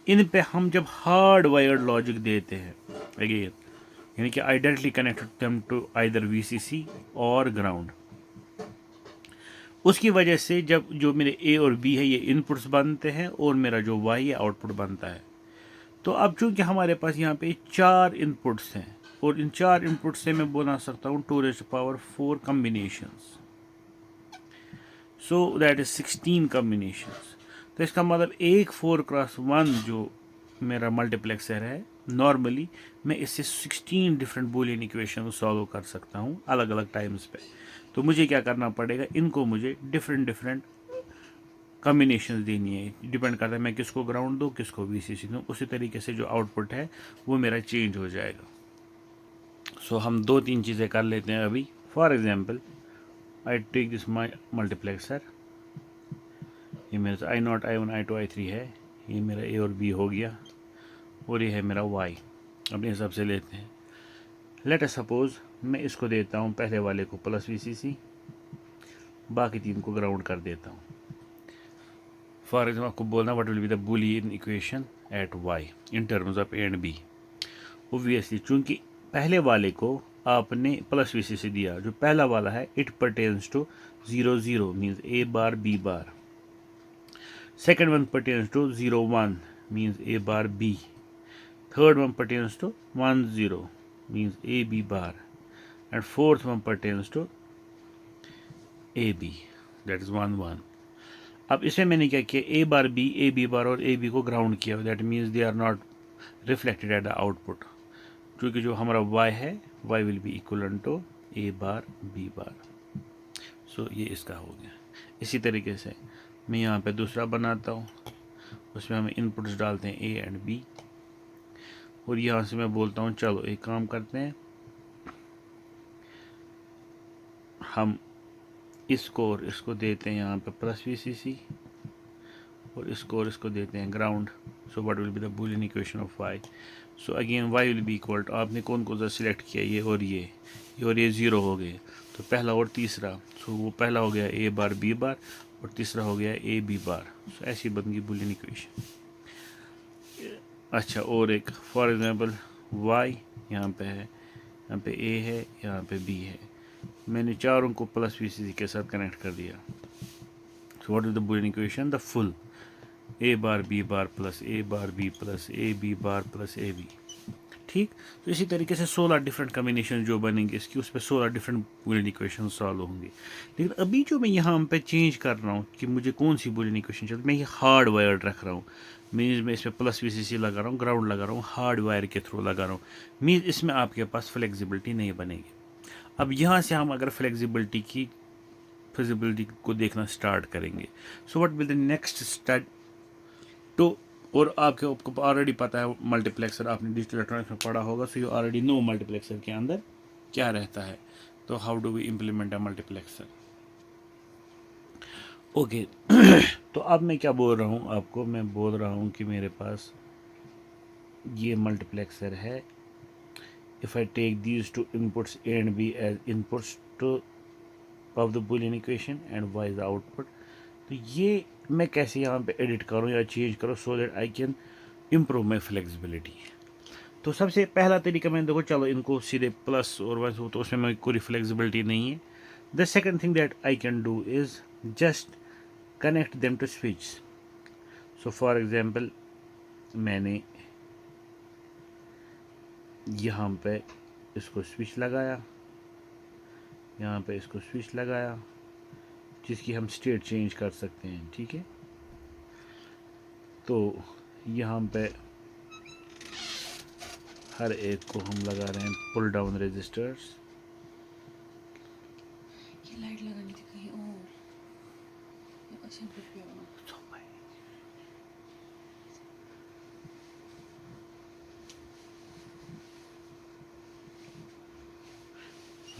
इन पे हम जब हार्ड वायर्ड लॉजिक देते हैं अगेन, यानी कि I directly connected them to either VCC और ग्राउंड, उसकी वजह से जब जो मेरे A और B है ये इनपुट्स बनते हैं और मेरा जो Y है आउटपुट बनता है. तो अब चूंकि हमारे पास यहाँ पे 4 इनपुट्स हैं और इन 4 इनपुट से मैं बना सकता हूँ 2⁴ combinations, so that is 16 combinations. तो इसका मतलब एक 4x1 जो मेरा मल्टीप्लेक्सर है नॉर्मली मैं इससे 16 डिफरेंट बूलियन इक्वेशन सॉल्व कर सकता हूँ अलग अलग टाइम्स पे. तो मुझे क्या करना पड़ेगा, इनको मुझे डिफरेंट कम्बिनेशन देनी है, डिपेंड करता है मैं किसको ग्राउंड दूँ किसको VCC दूँ, उसी तरीके से जो आउटपुट है वो मेरा चेंज हो जाएगा. सो हम 2-3 चीज़ें कर लेते हैं अभी. For example I take this my multiplexer, ये मेरा I0 I1 I2 I3 है, ये मेरा A और B हो गया और ये है मेरा Y. अपने हिसाब से लेते हैं. लेट अस सपोज मैं इसको देता हूँ पहले वाले को प्लस VCC, बाकी 3 को ग्राउंड कर देता हूँ. फॉर एग्जाम्पल आपको बोलना what will be the Boolean equation at Y in terms of A and B. Obviously चूँकि पहले वाले को आपने प्लस VCC दिया, जो पहला वाला है it pertains to 0 0 means A bar B bar. Second one pertains to 0 1 means A bar B. Third one pertains to 1 0 means A B bar. And fourth one pertains to A B, that is 1 1. अब इसमें मैंने क्या किया, A bar B A B बार और A B को ग्राउंड किया, that means they are not reflected at the output. क्योंकि जो हमारा Y है Y will be equal to A bar B bar. So ये इसका हो गया. इसी तरीके से मैं यहाँ पे दूसरा बनाता हूँ, उसमें हम इनपुट्स डालते हैं A एंड B और यहाँ से मैं बोलता हूँ चलो एक काम करते हैं, हम इसको और इसको देते हैं यहाँ पे प्लस VCC और इसको देते हैं ground. So what will be the Boolean equation of Y. So again Y will be equal to, आपने कौन कौन सा सिलेक्ट किया, ये और ये 0 हो गए, तो पहला और तीसरा. सो वो पहला हो गया A बार B बार और तीसरा हो गया A B बार. सो ऐसी बन गई बूलियन इक्वेशन. अच्छा और एक फॉर एग्जांपल Y यहाँ पे है, यहाँ पे A है, यहाँ पे B है, मैंने चारों को प्लस VCC के साथ कनेक्ट कर दिया. So what is the Boolean equation, the full A bar B bar plus A bar B plus A B bar plus A B. ठीक. तो इसी तरीके से 16 डिफरेंट कम्बिनेशन जो बनेंगे इसकी, उस पर 16 डिफरेंट बूलियन इक्वेशन सॉल्व होंगे. लेकिन अभी जो मैं यहाँ पे चेंज कर रहा हूँ कि मुझे कौन सी बूलियन इक्वेशन चाहिए, मैं ये हार्ड वायर्ड रख रहा हूँ. मीन्स मैं इसमें प्लस VCC लगा रहा हूँ, ग्राउंड लगा रहा हूँ, हार्ड वायर के थ्रू लगा रहा हूँ. मीन्स इसमें आपके पास फ्लेक्सिबिलिटी नहीं बनेगी. अब यहाँ से हम अगर फ्लेक्सिबिलिटी को देखना स्टार्ट करेंगे, सो what will the next step. तो और आपको ऑलरेडी पता है मल्टीप्लेक्सर, आपने डिजिटल इलेक्ट्रॉनिक्स में पढ़ा होगा, so you already know multiplexer के अंदर क्या रहता है. तो how do we implement a multiplexer. Okay. तो अब मैं क्या बोल रहा हूँ आपको, मैं बोल रहा हूँ कि मेरे पास ये मल्टीप्लेक्सर है. If I take these two inputs A and B as inputs to of the Boolean equation and Y is the output, तो ये मैं कैसे यहाँ पे एडिट करूँ या चेंज करूँ so that I can improve my flexibility. तो सबसे पहला तरीका मैंने देखो, चलो इनको सीधे प्लस और वन हो तो उसमें मेरी कोई फ्लेक्सिबिलिटी नहीं है। The second thing that I can do is just connect them to switch. So for example मैंने यहाँ पे इसको स्विच लगाया, यहाँ पे इसको स्विच लगाया, जिसकी हम स्टेट चेंज कर सकते हैं, ठीक है। तो यहाँ पे हर एक को हम लगा रहे हैं पुल डाउन रेजिस्टर्स। ये लाइट लगानी थी कहीं और, ये अच्छा पे होना।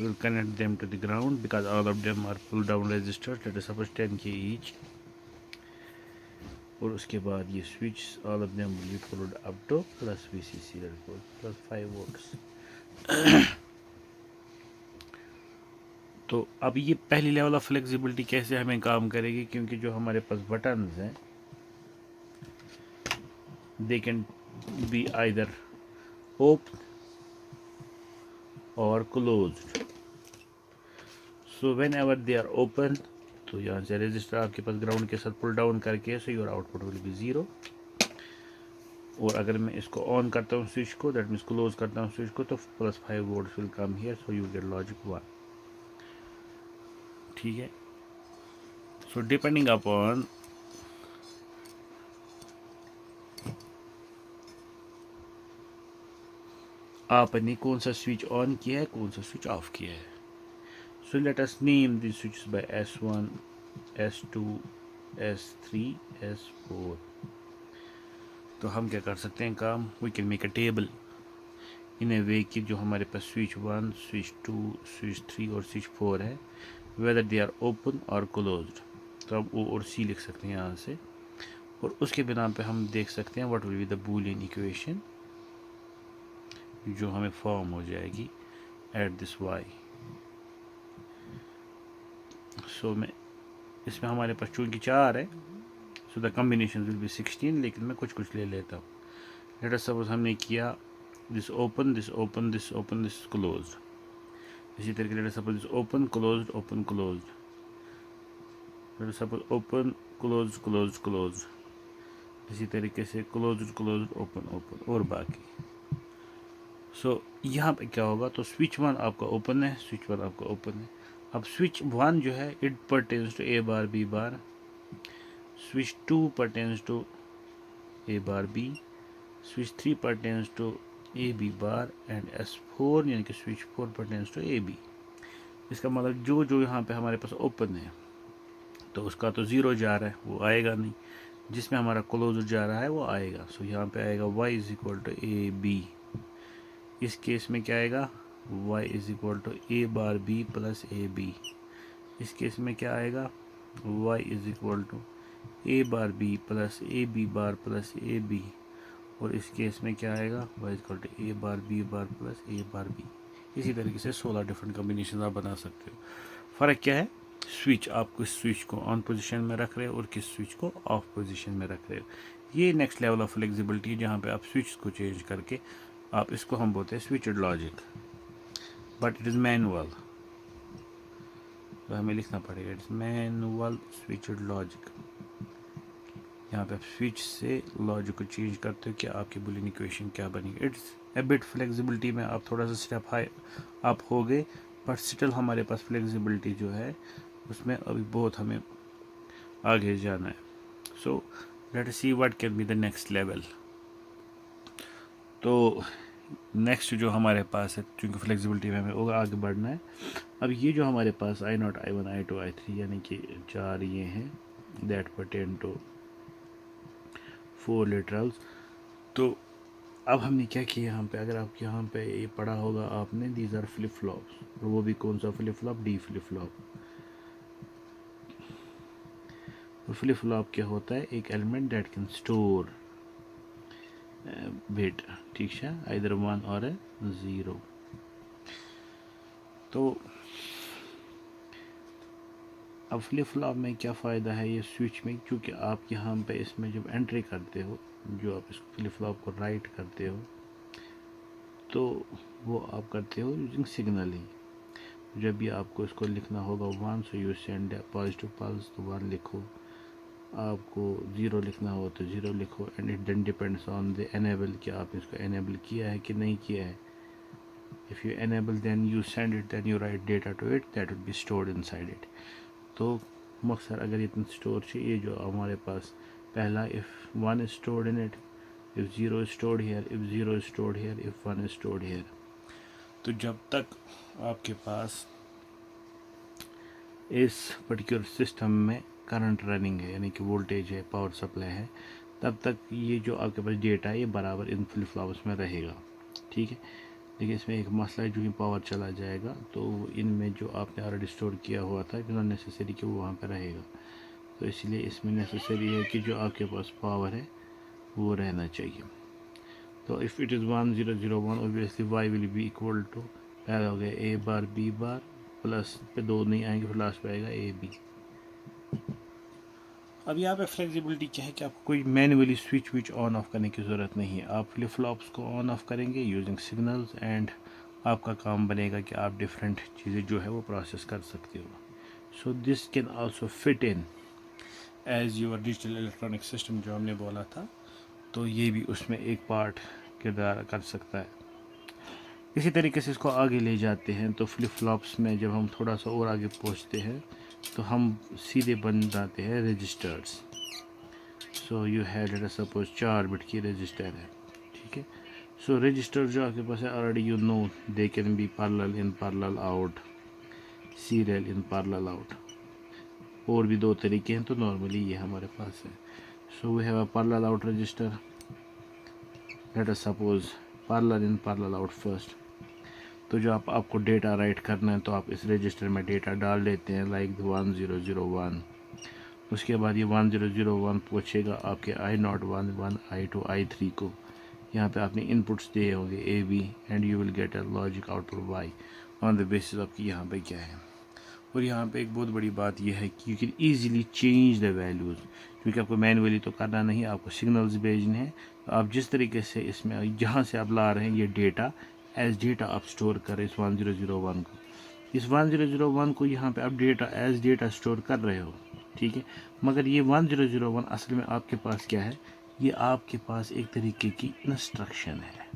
We'll connect them to the ground because all of them are pull down resistors, let us suppose 10k each. और उसके बाद ये switch all of them will be pulled up to plus VCC, that goes plus 5 volts. तो अब ये पहली लेवल ऑफ फ्लेक्सिबिलिटी कैसे हमें काम करेगी, क्योंकि जो हमारे पास बटन्स हैं they can be either open or closed. So whenever they are open, तो यहाँ से रेजिस्टर आपके पास ग्राउंड के साथ पुल डाउन करके so your output will be 0। और अगर मैं इसको ऑन करता हूँ स्विच को, दैट मीन्स क्लोज करता हूँ स्विच को, तो plus 5 volts will come here, so you get logic 1, ठीक है। सो डिपेंडिंग अपॉन आपने कौन सा स्विच ऑन किया है, कौन सा स्विच ऑफ किया है। So let us name this switches by S1, S2, S3, S4। तो हम क्या कर सकते हैं काम, we can make a table in a way कि जो हमारे पास स्विच 1, स्विच 2, स्विच 3 और स्विच 4 है, whether they are open or closed. तो अब O और C लिख सकते हैं यहाँ से, और उसके बिना पे हम देख सकते हैं what will be the Boolean equation जो हमें फॉर्म हो जाएगी एट दिस y। सो मैं इसमें हमारे पास चूँकि 4 है, so the combination will be 16, लेकिन मैं कुछ कुछ ले लेता हूँ। लेट अस सपोज हमने किया this open, this open, this open, this close. इसी तरीके late us suppose this open closed, open closed, late us suppose open close close close, इसी तरीके से क्लोज्ड क्लोज्ड ओपन ओपन और बाकी। सो यहाँ पे क्या होगा, तो स्विच 1 आपका ओपन है, स्विच 1 आपका ओपन है। अब स्विच 1 जो है it pertains to A bar B bar, switch 2 pertains to A bar B, switch 3 pertains to A B bar and S4 यानी कि switch 4 pertains to A B। इसका मतलब जो जो यहाँ पे हमारे पास ओपन है तो उसका तो 0 जा रहा है, वो आएगा नहीं, जिसमें हमारा क्लोज जा रहा है वो आएगा। सो यहाँ पे आएगा y is equal to A B. इस केस में क्या आएगा, y is equal to A bar B plus A B. इस केस में क्या आएगा, y is equal to A bar B plus A B bar plus A B. और इस केस में क्या आएगा, y is equal to A bar B bar plus A bar B. इसी तरीके से 16 डिफरेंट कॉम्बिनेशन आप बना सकते हो। फ़र्क क्या है, स्विच आप किस स्विच को ऑन पोजीशन में रख रहे हो और किस स्विच को ऑफ पोजीशन में रख रहे हो। ये नेक्स्ट लेवल ऑफ फ्लेक्सिबिलिटी है जहाँ पे आप स्विच को चेंज करके आप इसको हम बोलते हैं switched logic, but it is manual. तो हमें लिखना पड़ेगा इट्स मैनुअल स्विचड लॉजिक। यहाँ पे आप स्विच से लॉजिक को चेंज करते हो कि आपकी बुलियन इक्वेशन क्या बनेगी। इट्स ए बिट फ्लेक्सिबिलिटी में आप थोड़ा सा स्टेप हाई आप हो गए, बट स्टिल हमारे पास फ्लेक्सिबिलिटी जो है उसमें अभी बहुत हमें आगे जाना है। So let see what can be the next level. तो नेक्स्ट जो हमारे पास है, क्योंकि फ्लेक्सिबिलिटी में हमें और आगे बढ़ना है। अब ये जो हमारे पास I0, I1, I2, I3 यानी कि 4 ये हैं दैट परटेन टू 4 लिटरल्स। तो अब हमने क्या किया यहाँ पे, अगर आप यहाँ पे ये पढ़ा होगा आपने, दीज आर फ्लिप फ्लॉप्स, और वो भी कौन सा flip flop, D flip flop. तो फ्लिप फ्लॉप क्या होता है, एक element that can store bit, ठीक है, आइदर 1 और 0। तो अब फ्लिप फ्लॉप में क्या फ़ायदा है ये स्विच में, क्योंकि आप यहाँ पे इसमें जब एंट्री करते हो, जो आप इसको फ्लिप फ्लॉप को राइट करते हो, तो वो आप करते हो यूजिंग सिग्नल ही। जब भी आपको इसको लिखना होगा 1, so you send positive pulse, तो 1 लिखो। आपको 0 लिखना हो तो 0 लिखो, and it then depends on the enable कि आप इसको एनेबल किया है कि नहीं किया है। If you enable then you send it, then you write data to it that will be stored inside it। तो मकसद अगर इतना स्टोर चाहिए, जो हमारे पास पहला if 1 is stored in it, if 0 is stored here, if 0 is stored here, if 1 is stored here। तो जब तक आपके पास इस पर्टिकुलर सिस्टम में करंट रनिंग है, यानी कि वोल्टेज है, पावर सप्लाई है, तब तक ये जो आपके पास डेटा है ये बराबर इन फ्लिप फ्लॉप्स में रहेगा, ठीक है। लेकिन इसमें एक मसला है, जो ही पावर चला जाएगा तो इनमें जो आपने ऑलरेडी स्टोर किया हुआ था, बिना नेसेसरी कि वो वहाँ पर रहेगा। तो इसलिए इसमें नेसेसरी है कि जो आपके पास पावर है वो रहना चाहिए। तो if it is 1001, obviously Y will be equal to, पहला हो गया ए बार बी बार, प्लस पे 2 नहीं आएंगे, फिर लास्ट पे आएगा ए बी। अब यहाँ पे फ्लेक्सिबिलिटी क्या है कि आपको कोई manually switch which on off करने की ज़रूरत नहीं है। आप फ्लिप फ्लॉप्स को ऑन ऑफ करेंगे यूजिंग सिग्नल्स, एंड आपका काम बनेगा कि आप डिफरेंट चीज़ें जो है वो प्रोसेस कर सकते हो। So this can also fit in as your digital electronic system जो हमने बोला था, तो ये भी उसमें एक पार्ट किरदार कर सकता है। इसी तरीके से इसको आगे ले जाते हैं, तो फ्लिप फ्लॉप्स में जब हम थोड़ा सा और आगे पहुँचते हैं तो हम सीधे बन जाते हैं registers. So you had let us suppose 4 bit की रजिस्टर है, ठीक है। सो रजिस्टर जो आपके पास है already you know they can be parallel in, parallel out, serial in, parallel out. और भी 2 तरीके हैं, तो नॉर्मली ये हमारे पास है। So we have a parallel out register, let us suppose parallel in, parallel out first. तो जो आपको डेटा राइट करना है, तो आप इस रजिस्टर में डेटा डाल देते हैं, लाइक 1001। उसके बाद ये 1001 पूछेगा आपके I011 I2 I3 को। यहाँ पे आपने इनपुट्स दिए होंगे A B, and you will get a logic output Y on the basis आपकी यहाँ पे क्या है। और यहाँ पे एक बहुत बड़ी बात यह है कि you can easily change the values, क्योंकि आपको मैनुअली तो करना नहीं, आपको सिग्नल्स भेजने हैं। तो आप जिस तरीके से इसमें जहाँ से आप ला रहे हैं ये डेटा, एज डेटा आप स्टोर करें इस 1001 को। इस 1001 को यहाँ पे आप डेटा एज डेटा स्टोर कर रहे हो, ठीक है। मगर ये 1001 असल में आपके पास क्या है, ये आपके पास एक तरीके की इंस्ट्रक्शन है।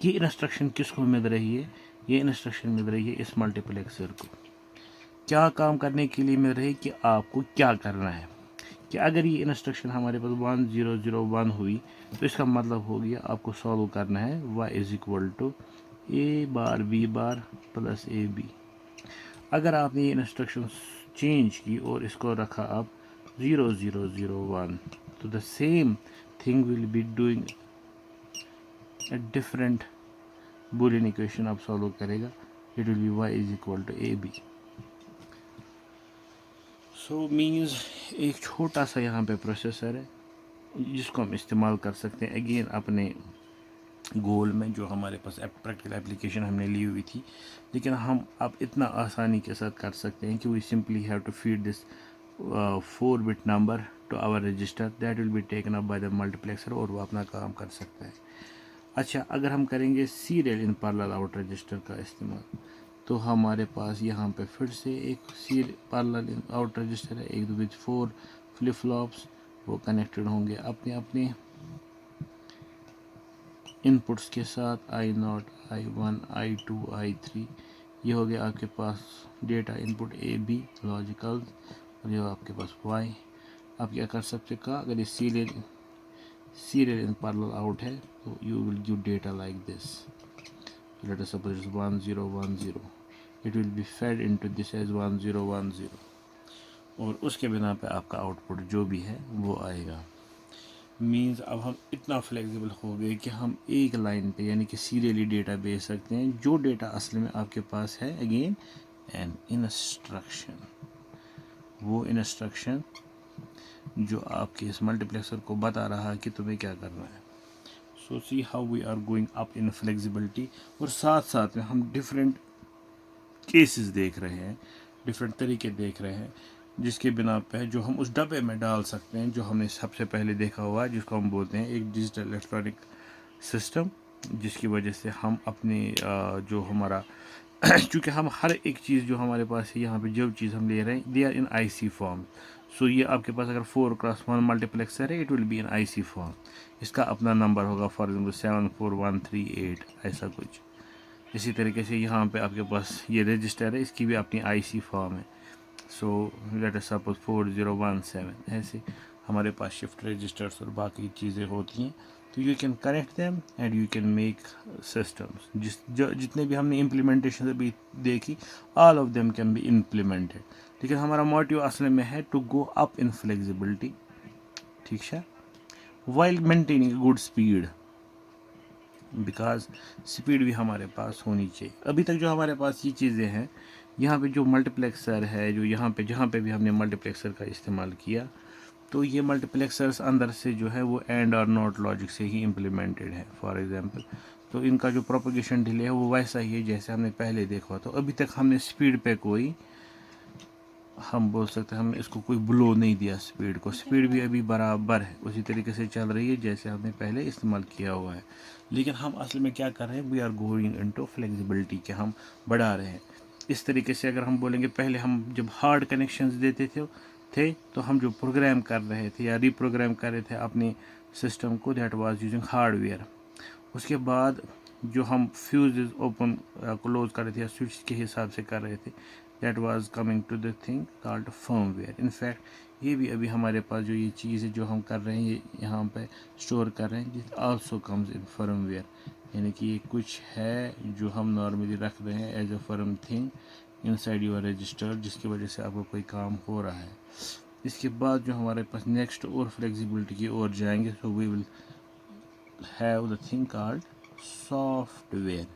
ये इंस्ट्रक्शन किसको मिल रही है? ये इंस्ट्रक्शन मिल रही है इस मल्टीप्लेक्सर को। क्या काम करने के लिए मिल रही है कि आपको क्या करना है, कि अगर ये इंस्ट्रक्शन हमारे पास 1001 हुई, तो इसका मतलब हो गया आपको सॉल्व करना है y is equal to A bar B bar plus A B. अगर आपने ये इंस्ट्रक्शन चेंज की और इसको रखा आप 0001, तो the same thing will be doing a different boolean equation आप सॉल्व करेगा, it will be y is equal to A B. So means एक छोटा सा यहाँ पे प्रोसेसर है जिसको हम इस्तेमाल कर सकते हैं अगेन अपने गोल में, जो हमारे पास प्रैक्टिकल एप्लीकेशन हमने ली हुई थी। लेकिन हम अब इतना आसानी के साथ कर सकते हैं कि we simply have to feed this 4 bit number to our register, that will be taken up by the multiplexer, और वो अपना काम कर सकता है। अच्छा, अगर हम करेंगे serial in parallel out register का इस्तेमाल, तो हमारे पास यहाँ पे फिर से एक पैरेलल इन आउट रजिस्टर है, एक विद 4 फ्लिप फ्लॉप्स, वो कनेक्टेड होंगे अपने अपने इनपुट्स के साथ, I0 I1 I2 I3। ये हो गया आपके पास data input A B logical, और ये आपके पास y। आप क्या कर सकते का, अगर ये सीरियल इन पैरेलल आउट है, तो you will give data like this. Let us suppose 1010, it will be fed into this as 1010, और उसके बिना पे आपका आउटपुट जो भी है वो आएगा। मीन्स अब हम इतना फ्लेक्सिबल हो गए कि हम एक लाइन पे यानी कि सीरियली डेटा भेज सकते हैं। जो डेटा असल में आपके पास है, अगेन एन इंस्ट्रक्शन, वो इंस्ट्रक्शन जो आपके इस मल्टीप्लेक्सर को बता रहा है कि तुम्हें क्या करना है। So see how we are going up in flexibility, और साथ साथ में हम डिफरेंट केसेस देख रहे हैं, डिफरेंट तरीके देख रहे हैं, जिसके बिना पे जो हम उस डब्बे में डाल सकते हैं, जो हमने सबसे पहले देखा हुआ है, जिसको हम बोलते हैं एक डिजिटल इलेक्ट्रॉनिक सिस्टम, जिसकी वजह से हम अपने जो हमारा क्योंकि हम हर एक चीज़ जो हमारे पास है यहाँ पे जो चीज़ हम ले रहे हैं they are in IC form. So ये आपके पास अगर 4x1 मल्टीप्लेक्सर है, it will be in IC form. इसका अपना नंबर होगा, फॉर एग्जाम्पल 74138 ऐसा कुछ। इसी तरीके से यहाँ पे आपके पास ये रजिस्टर है, इसकी भी अपनी आईसी फॉर्म है। सो लेट अस सपोज 4017 ऐसे हमारे पास शिफ्ट रजिस्टर्स और बाकी चीज़ें होती हैं। तो you can connect them and you can make systems. जितने भी हमने इम्प्लीमेंटेशन अभी देखी, all of them can be implemented. लेकिन हमारा मोटिव असल में है to go up in flexibility, ठीक है, while maintaining good speed, because speed भी हमारे पास होनी चाहिए। अभी तक जो हमारे पास ये चीज़ें हैं, यहाँ पे जो मल्टीप्लेक्सर है, जो यहाँ पे जहाँ पे भी हमने मल्टीप्लेक्सर का इस्तेमाल किया, तो ये मल्टीप्लेक्सर्स अंदर से जो है वो एंड और नॉट लॉजिक से ही इम्प्लीमेंटेड है। फॉर एग्जांपल, तो इनका जो प्रोपगेशन डिले है वो वैसा ही है जैसे हमने पहले देखा। तो अभी तक हमने स्पीड पे कोई, हम बोल सकते हैं हमने इसको कोई ब्लो नहीं दिया स्पीड को। स्पीड भी अभी बराबर है, उसी तरीके से चल रही है जैसे हमने पहले इस्तेमाल किया हुआ है। लेकिन हम असल में क्या कर रहे हैं, we are going into flexibility के हम बढ़ा रहे हैं। इस तरीके से अगर हम बोलेंगे, पहले हम जब हार्ड कनेक्शंस देते थे तो हम जो प्रोग्राम कर रहे थे या रीप्रोग्राम कर रहे थे अपने सिस्टम को, दैट वाज यूजिंग हार्डवेयर। उसके बाद जो हम फ्यूजेस ओपन क्लोज कर रहे थे या स्विच के हिसाब से कर रहे थे, that was coming to the thing called firmware. In fact ये भी अभी हमारे पास जो ये चीज़ है जो हम कर रहे हैं, ये यहाँ पे स्टोर कर रहे हैं, this also comes in firmware. यानी कि ये कुछ है जो हम नॉर्मली रख रहे हैं as a firm thing inside your register, जिसकी वजह से आपको कोई काम हो रहा है। इसके बाद जो हमारे पास नेक्स्ट और फ्लेक्सिबिलिटी की ओर जाएंगे, so we will have the thing called software.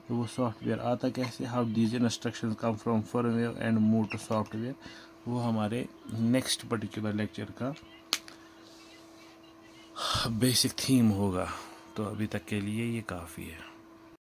तो वो सॉफ्टवेयर आता कैसे, how these instructions come from firmware and move to software, वो हमारे नेक्स्ट पर्टिकुलर लेक्चर का बेसिक थीम होगा। तो अभी तक के लिए ये काफ़ी है।